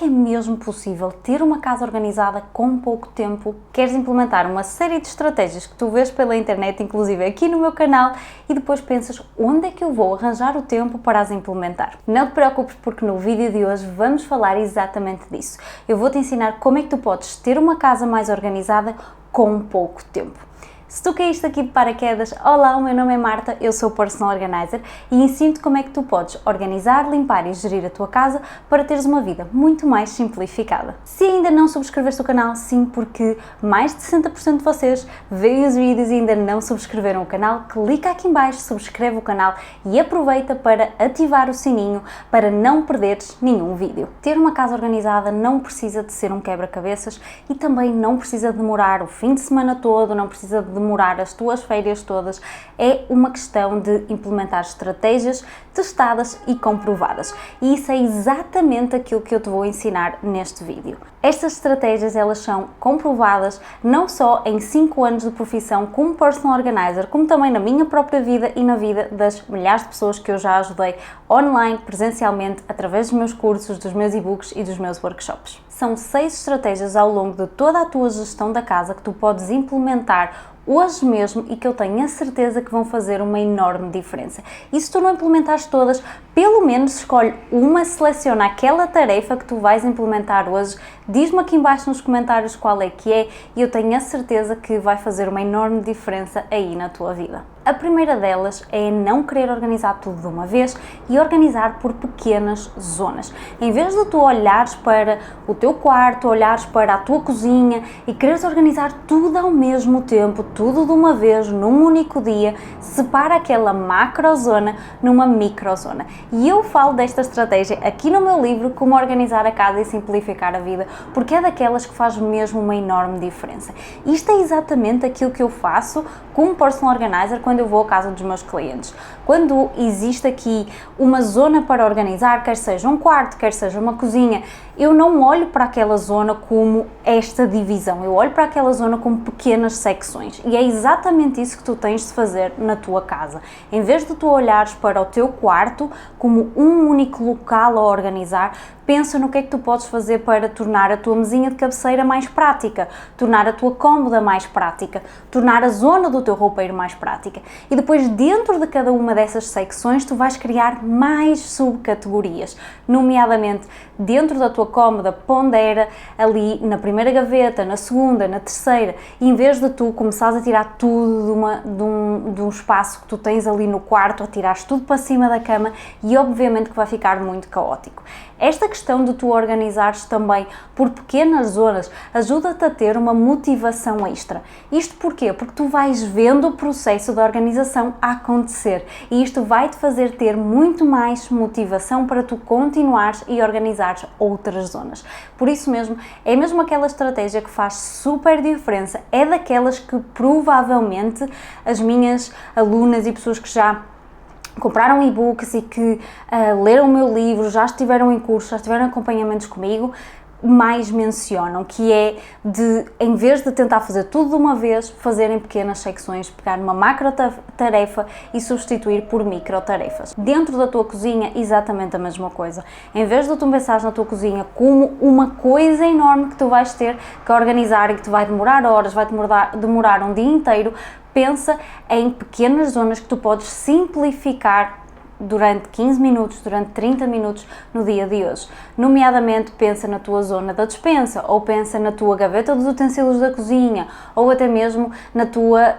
que é mesmo possível ter uma casa organizada com pouco tempo? Queres implementar uma série de estratégias que tu vês pela internet, inclusive aqui no meu canal, e depois pensas onde é que eu vou arranjar o tempo para as implementar? Não te preocupes, porque no vídeo de hoje vamos falar exatamente disso. Eu vou te ensinar como é que tu podes ter uma casa mais organizada com pouco tempo. Se tu caíste aqui de paraquedas, olá, o meu nome é Marta, eu sou Personal Organizer e ensino-te como é que tu podes organizar, limpar e gerir a tua casa para teres uma vida muito mais simplificada. Se ainda não subscreveste o canal, sim, porque mais de 60% de vocês veem os vídeos e ainda não subscreveram o canal, clica aqui em baixo, subscreve o canal e aproveita para ativar o sininho para não perderes nenhum vídeo. Ter uma casa organizada não precisa de ser um quebra-cabeças e também não precisa demorar o fim de semana todo, não precisa demorar as tuas férias todas, é uma questão de implementar estratégias testadas e comprovadas. E isso é exatamente aquilo que eu te vou ensinar neste vídeo. Estas estratégias, elas são comprovadas não só em 5 anos de profissão como Personal Organizer, como também na minha própria vida e na vida das milhares de pessoas que eu já ajudei online, presencialmente, através dos meus cursos, dos meus e-books e dos meus workshops. São 6 estratégias ao longo de toda a tua gestão da casa que tu podes implementar hoje mesmo e que eu tenho a certeza que vão fazer uma enorme diferença. E se tu não implementares todas, pelo menos escolhe uma, seleciona aquela tarefa que tu vais implementar hoje, diz-me aqui embaixo nos comentários qual é que é e eu tenho a certeza que vai fazer uma enorme diferença aí na tua vida. A primeira delas é não querer organizar tudo de uma vez e organizar por pequenas zonas. Em vez de tu olhares para o teu quarto, olhares para a tua cozinha e quereres organizar tudo ao mesmo tempo, tudo de uma vez, num único dia, separa aquela macrozona numa microzona. E eu falo desta estratégia aqui no meu livro, Como Organizar a Casa e Simplificar a Vida, porque é daquelas que faz mesmo uma enorme diferença. Isto é exatamente aquilo que eu faço como Personal Organizer quando eu vou à casa dos meus clientes. Quando existe aqui uma zona para organizar, quer seja um quarto, quer seja uma cozinha, eu não olho para aquela zona como esta divisão, eu olho para aquela zona como pequenas secções e é exatamente isso que tu tens de fazer na tua casa. Em vez de tu olhares para o teu quarto como um único local a organizar, pensa no que é que tu podes fazer para tornar a tua mesinha de cabeceira mais prática, tornar a tua cômoda mais prática, tornar a zona do teu roupeiro mais prática. E depois, dentro de cada uma dessas secções, tu vais criar mais subcategorias, nomeadamente dentro da tua cômoda, pondera ali na primeira gaveta, na segunda, na terceira, e em vez de tu começares a tirar tudo de um espaço que tu tens ali no quarto, a tirares tudo para cima da cama, e obviamente que vai ficar muito caótico. Esta questão de tu organizares também por pequenas zonas ajuda-te a ter uma motivação extra. Isto porquê? Porque tu vais vendo o processo da organização a acontecer e isto vai-te fazer ter muito mais motivação para tu continuares e organizares outras zonas. Por isso mesmo, é mesmo aquela estratégia que faz super diferença, é daquelas que provavelmente as minhas alunas e pessoas que já compraram e-books e que leram o meu livro, já estiveram em curso, já tiveram acompanhamentos comigo, mais mencionam, que é de, em vez de tentar fazer tudo de uma vez, fazer em pequenas secções, pegar numa macro tarefa e substituir por micro tarefas. Dentro da tua cozinha, exatamente a mesma coisa. Em vez de tu pensares na tua cozinha como uma coisa enorme que tu vais ter que organizar e que te vai demorar horas, vai demorar um dia inteiro, pensa em pequenas zonas que tu podes simplificar durante 15 minutos, durante 30 minutos no dia de hoje. Nomeadamente, pensa na tua zona da despensa, ou pensa na tua gaveta dos utensílios da cozinha, ou até mesmo na tua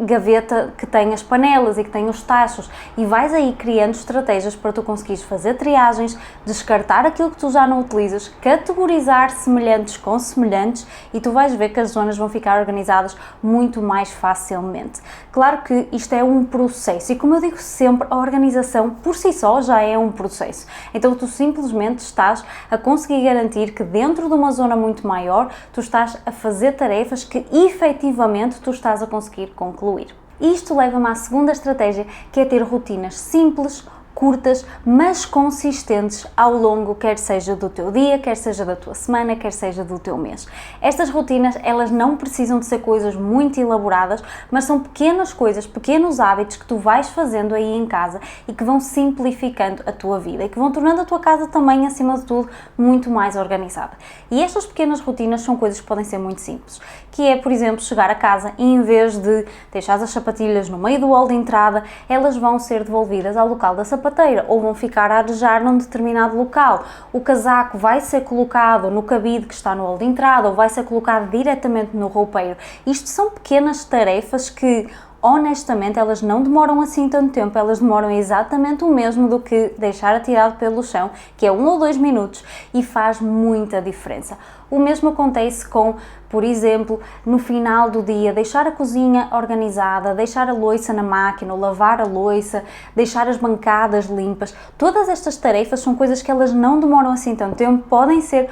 gaveta que tem as panelas e que tem os tachos, e vais aí criando estratégias para tu conseguires fazer triagens, descartar aquilo que tu já não utilizas, categorizar semelhantes com semelhantes, e tu vais ver que as zonas vão ficar organizadas muito mais facilmente. Claro que isto é um processo, e como eu digo sempre, a organização por si só já é um processo. Então tu simplesmente estás a conseguir garantir que dentro de uma zona muito maior, tu estás a fazer tarefas que efetivamente tu estás a conseguir concluir. Isto leva-me à segunda estratégia, que é ter rotinas simples, curtas, mas consistentes ao longo, quer seja do teu dia, quer seja da tua semana, quer seja do teu mês. Estas rotinas, elas não precisam de ser coisas muito elaboradas, mas são pequenas coisas, pequenos hábitos que tu vais fazendo aí em casa e que vão simplificando a tua vida e que vão tornando a tua casa também, acima de tudo, muito mais organizada. E estas pequenas rotinas são coisas que podem ser muito simples, que é, por exemplo, chegar a casa e em vez de deixar as sapatilhas no meio do hall de entrada, elas vão ser devolvidas ao local da sapateira ou vão ficar a arejar num determinado local. O casaco vai ser colocado no cabide que está no hall de entrada ou vai ser colocado diretamente no roupeiro. Isto são pequenas tarefas que, honestamente, elas não demoram assim tanto tempo, elas demoram exatamente o mesmo do que deixar atirado pelo chão, que é 1 ou 2 minutos, e faz muita diferença. O mesmo acontece com, por exemplo, no final do dia, deixar a cozinha organizada, deixar a louça na máquina, lavar a louça, deixar as bancadas limpas. Todas estas tarefas são coisas que elas não demoram assim tanto tempo, podem ser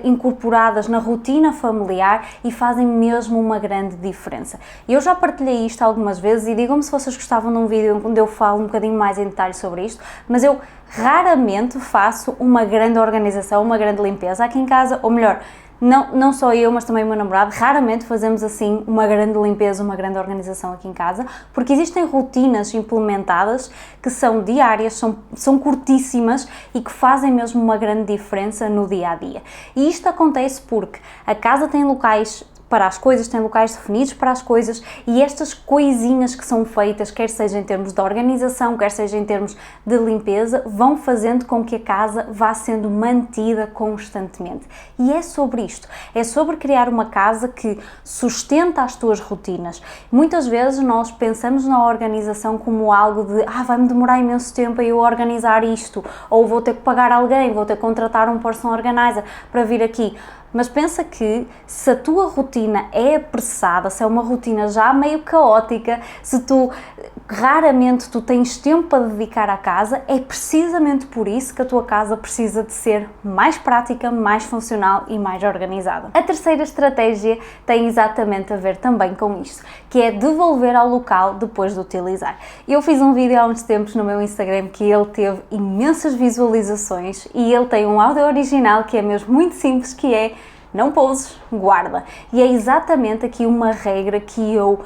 incorporadas na rotina familiar e fazem mesmo uma grande diferença. Eu já partilhei isto algumas vezes e digam-me se vocês gostavam de um vídeo onde eu falo um bocadinho mais em detalhe sobre isto, mas eu raramente faço uma grande organização, uma grande limpeza aqui em casa, ou melhor, não só eu, mas também o meu namorado, raramente fazemos assim uma grande limpeza, uma grande organização aqui em casa, porque existem rotinas implementadas que são diárias, são curtíssimas e que fazem mesmo uma grande diferença no dia a dia. E isto acontece porque a casa tem locais para as coisas, tem locais definidos para as coisas e estas coisinhas que são feitas, quer seja em termos de organização, quer seja em termos de limpeza, vão fazendo com que a casa vá sendo mantida constantemente. E é sobre isto, é sobre criar uma casa que sustenta as tuas rotinas. Muitas vezes nós pensamos na organização como algo de vai-me demorar imenso tempo a eu organizar isto, ou vou ter que pagar alguém, vou ter que contratar um person organizer para vir aqui. Mas pensa que se a tua rotina é apressada, se é uma rotina já meio caótica, se raramente tu tens tempo para dedicar à casa, é precisamente por isso que a tua casa precisa de ser mais prática, mais funcional e mais organizada. A terceira estratégia tem exatamente a ver também com isto, que é devolver ao local depois de utilizar. Eu fiz um vídeo há uns tempos no meu Instagram que ele teve imensas visualizações e ele tem um áudio original que é mesmo muito simples, que é: não pouses, guarda. E é exatamente aqui uma regra que eu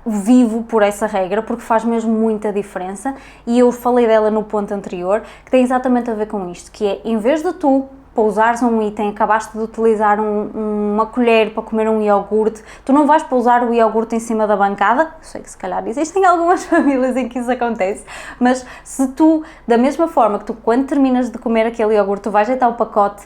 vivo por essa regra, porque faz mesmo muita diferença, e eu falei dela no ponto anterior, que tem exatamente a ver com isto, que é, em vez de tu pousares um item, acabaste de utilizar uma colher para comer um iogurte, tu não vais pousar o iogurte em cima da bancada. Eu sei que se calhar existem algumas famílias em que isso acontece, mas se tu, da mesma forma que tu, quando terminas de comer aquele iogurte, tu vais deitar o pacote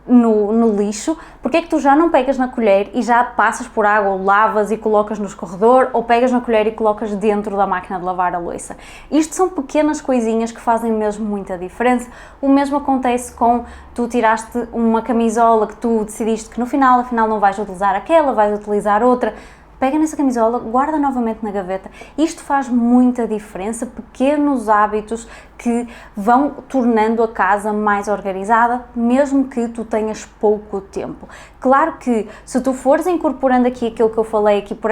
no lixo, porque é que tu já não pegas na colher e já passas por água, ou lavas e colocas no escorredor, ou pegas na colher e colocas dentro da máquina de lavar a louça? Isto são pequenas coisinhas que fazem mesmo muita diferença. O mesmo acontece com tu tiraste uma camisola que tu decidiste que no final, afinal não vais utilizar aquela, vais utilizar outra. Pega nessa camisola, guarda novamente na gaveta. Isto faz muita diferença, pequenos hábitos que vão tornando a casa mais organizada, mesmo que tu tenhas pouco tempo. Claro que se tu fores incorporando aqui aquilo que eu falei aqui por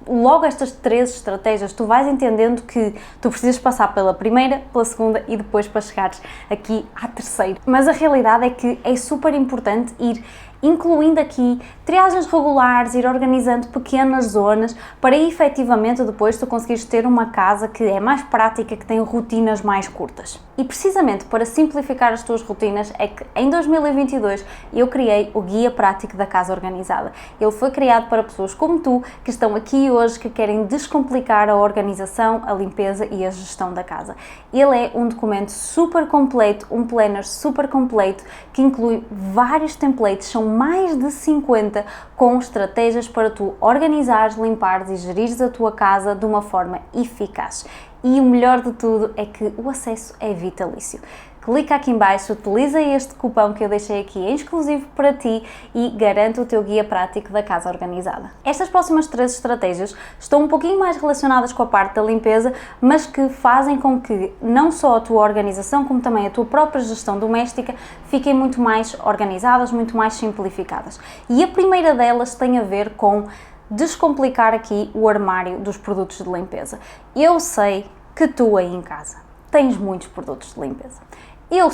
logo estas 3 estratégias, tu vais entendendo que tu precisas passar pela primeira, pela segunda e depois para chegares aqui à terceira. Mas a realidade é que é super importante ir incluindo aqui triagens regulares, ir organizando pequenas zonas para efetivamente depois tu conseguires ter uma casa que é mais prática, que tem rotinas mais curtas. E precisamente para simplificar as tuas rotinas é que em 2022 eu criei o Guia Prático da Casa Organizada. Ele foi criado para pessoas como tu, que estão aqui hoje, que querem descomplicar a organização, a limpeza e a gestão da casa. Ele é um documento super completo, um planner super completo, que inclui vários templates, são mais de 50, com estratégias para tu organizares, limpares e gerires a tua casa de uma forma eficaz. E o melhor de tudo é que o acesso é vitalício. Clica aqui em baixo, utiliza este cupom que eu deixei aqui em exclusivo para ti e garante o teu guia prático da casa organizada. Estas próximas 3 estratégias estão um pouquinho mais relacionadas com a parte da limpeza, mas que fazem com que não só a tua organização, como também a tua própria gestão doméstica fiquem muito mais organizadas, muito mais simplificadas. E a primeira delas tem a ver com descomplicar aqui o armário dos produtos de limpeza. Eu sei que tu aí em casa tens muitos produtos de limpeza. Eu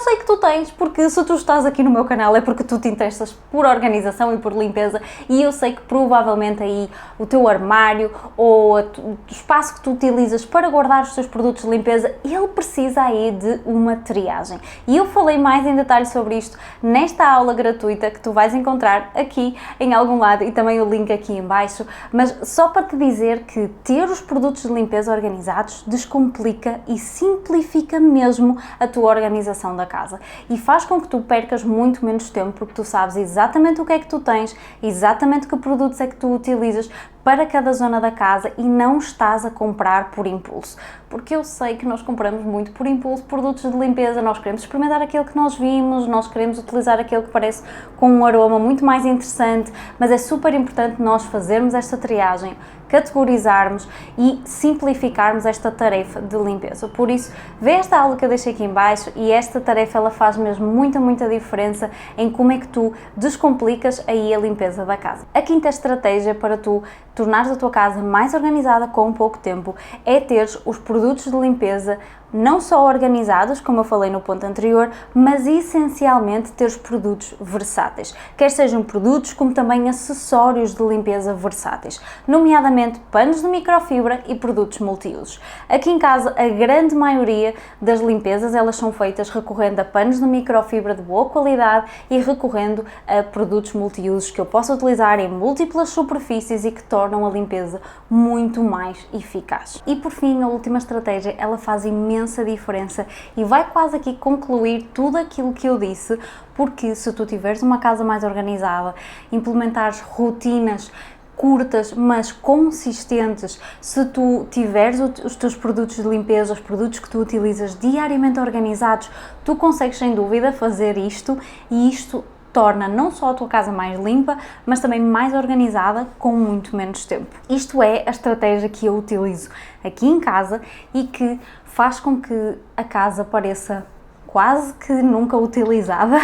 sei que tu tens, porque se tu estás aqui no meu canal é porque tu te interessas por organização e por limpeza, e eu sei que provavelmente aí o teu armário ou o espaço que tu utilizas para guardar os teus produtos de limpeza, ele precisa aí de uma triagem. E eu falei mais em detalhe sobre isto nesta aula gratuita que tu vais encontrar aqui em algum lado e também o link aqui em baixo, mas só para te dizer que ter os produtos de limpeza organizados descomplica e simplifica mesmo a tua organização da casa e faz com que tu percas muito menos tempo, porque tu sabes exatamente o que é que tu tens, exatamente que produtos é que tu utilizas para cada zona da casa e não estás a comprar por impulso. Porque eu sei que nós compramos muito por impulso produtos de limpeza, nós queremos experimentar aquele que nós vimos, nós queremos utilizar aquele que parece com um aroma muito mais interessante, mas é super importante nós fazermos esta triagem, categorizarmos e simplificarmos esta tarefa de limpeza. Por isso, vê esta aula que eu deixei aqui em baixo e esta tarefa ela faz mesmo muita diferença em como é que tu descomplicas aí a limpeza da casa. A quinta estratégia para tu tornares a tua casa mais organizada com pouco tempo é teres os produtos de limpeza não só organizados, como eu falei no ponto anterior, mas essencialmente ter os produtos versáteis. Quer sejam produtos como também acessórios de limpeza versáteis, nomeadamente panos de microfibra e produtos multiusos. Aqui em casa a grande maioria das limpezas elas são feitas recorrendo a panos de microfibra de boa qualidade e recorrendo a produtos multiusos que eu posso utilizar em múltiplas superfícies e que tornam a limpeza muito mais eficaz. E por fim, a última estratégia, ela faz imensa diferença e vai quase aqui concluir tudo aquilo que eu disse, porque se tu tiveres uma casa mais organizada, implementares rotinas curtas, mas consistentes, se tu tiveres os teus produtos de limpeza, os produtos que tu utilizas diariamente organizados, tu consegues sem dúvida fazer isto e isto torna não só a tua casa mais limpa, mas também mais organizada com muito menos tempo. Isto é a estratégia que eu utilizo aqui em casa e que faz com que a casa pareça quase que nunca utilizada,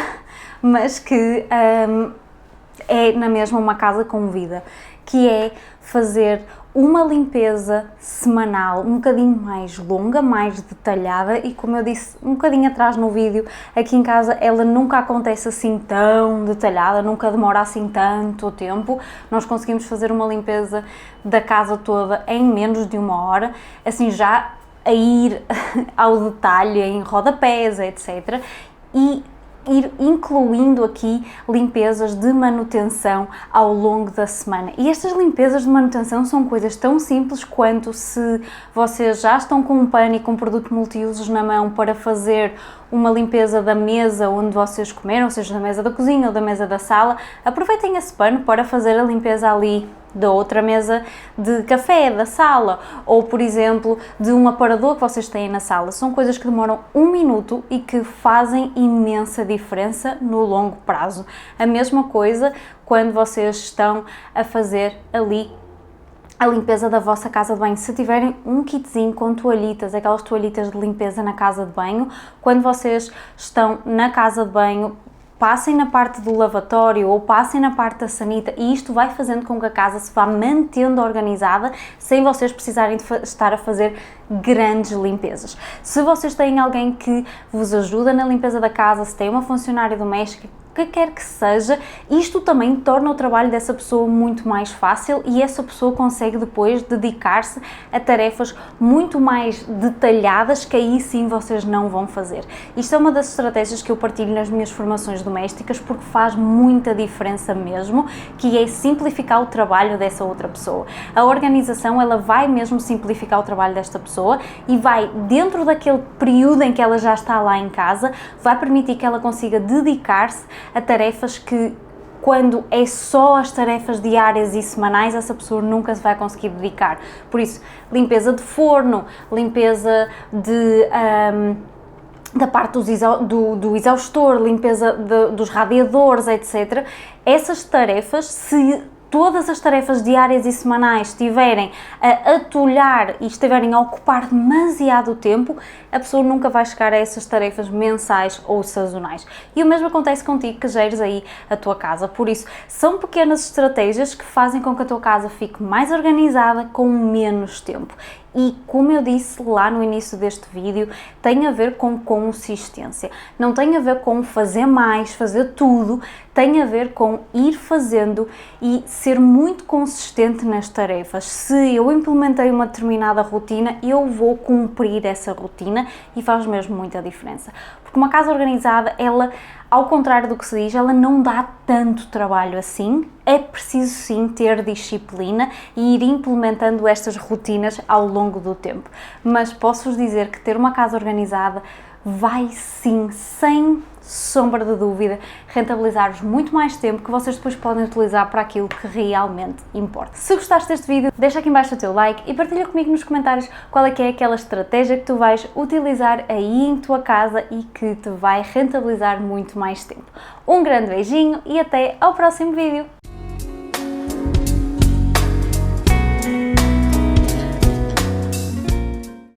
mas que é na mesma uma casa com vida, que é fazer uma limpeza semanal um bocadinho mais longa, mais detalhada e, como eu disse um bocadinho atrás no vídeo, aqui em casa ela nunca acontece assim tão detalhada, nunca demora assim tanto tempo. Nós conseguimos fazer uma limpeza da casa toda em menos de 1 hora, assim já a ir ao detalhe em rodapés, etc. E ir incluindo aqui limpezas de manutenção ao longo da semana. E estas limpezas de manutenção são coisas tão simples quanto se vocês já estão com um pano e com um produto multiusos na mão para fazer uma limpeza da mesa onde vocês comeram, ou seja, da mesa da cozinha ou da mesa da sala, aproveitem esse pano para fazer a limpeza ali da outra mesa de café, da sala, ou por exemplo, de um aparador que vocês têm na sala. São coisas que demoram 1 minuto e que fazem imensa diferença no longo prazo. A mesma coisa quando vocês estão a fazer ali a limpeza da vossa casa de banho. Se tiverem um kitzinho com toalhitas, aquelas toalhitas de limpeza na casa de banho, quando vocês estão na casa de banho, passem na parte do lavatório ou passem na parte da sanita e isto vai fazendo com que a casa se vá mantendo organizada sem vocês precisarem de estar a fazer grandes limpezas. Se vocês têm alguém que vos ajuda na limpeza da casa, se tem uma funcionária doméstica, o que quer que seja, isto também torna o trabalho dessa pessoa muito mais fácil e essa pessoa consegue depois dedicar-se a tarefas muito mais detalhadas que aí sim vocês não vão fazer. Isto é uma das estratégias que eu partilho nas minhas formações domésticas porque faz muita diferença mesmo, que é simplificar o trabalho dessa outra pessoa. A organização, ela vai mesmo simplificar o trabalho desta pessoa e vai, dentro daquele período em que ela já está lá em casa, vai permitir que ela consiga dedicar-se a tarefas que, quando é só as tarefas diárias e semanais, essa pessoa nunca se vai conseguir dedicar. Por isso, limpeza de forno, limpeza da parte do exaustor, limpeza dos radiadores, etc. Essas tarefas, se todas as tarefas diárias e semanais estiverem a atolhar e estiverem a ocupar demasiado tempo, a pessoa nunca vai chegar a essas tarefas mensais ou sazonais. E o mesmo acontece contigo que geres aí a tua casa. Por isso, são pequenas estratégias que fazem com que a tua casa fique mais organizada com menos tempo. E como eu disse lá no início deste vídeo, tem a ver com consistência. Não tem a ver com fazer mais, fazer tudo, tem a ver com ir fazendo e ser muito consistente nas tarefas. Se eu implementei uma determinada rotina, eu vou cumprir essa rotina e faz mesmo muita diferença. Porque uma casa organizada, ela, ao contrário do que se diz, ela não dá tanto trabalho assim. É preciso sim ter disciplina e ir implementando estas rotinas ao longo do tempo. Mas posso-vos dizer que ter uma casa organizada vai sim, sem sombra de dúvida, rentabilizar-vos muito mais tempo que vocês depois podem utilizar para aquilo que realmente importa. Se gostaste deste vídeo, deixa aqui em baixo o teu like e partilha comigo nos comentários qual é que é aquela estratégia que tu vais utilizar aí em tua casa e que te vai rentabilizar muito mais tempo. Um grande beijinho e até ao próximo vídeo!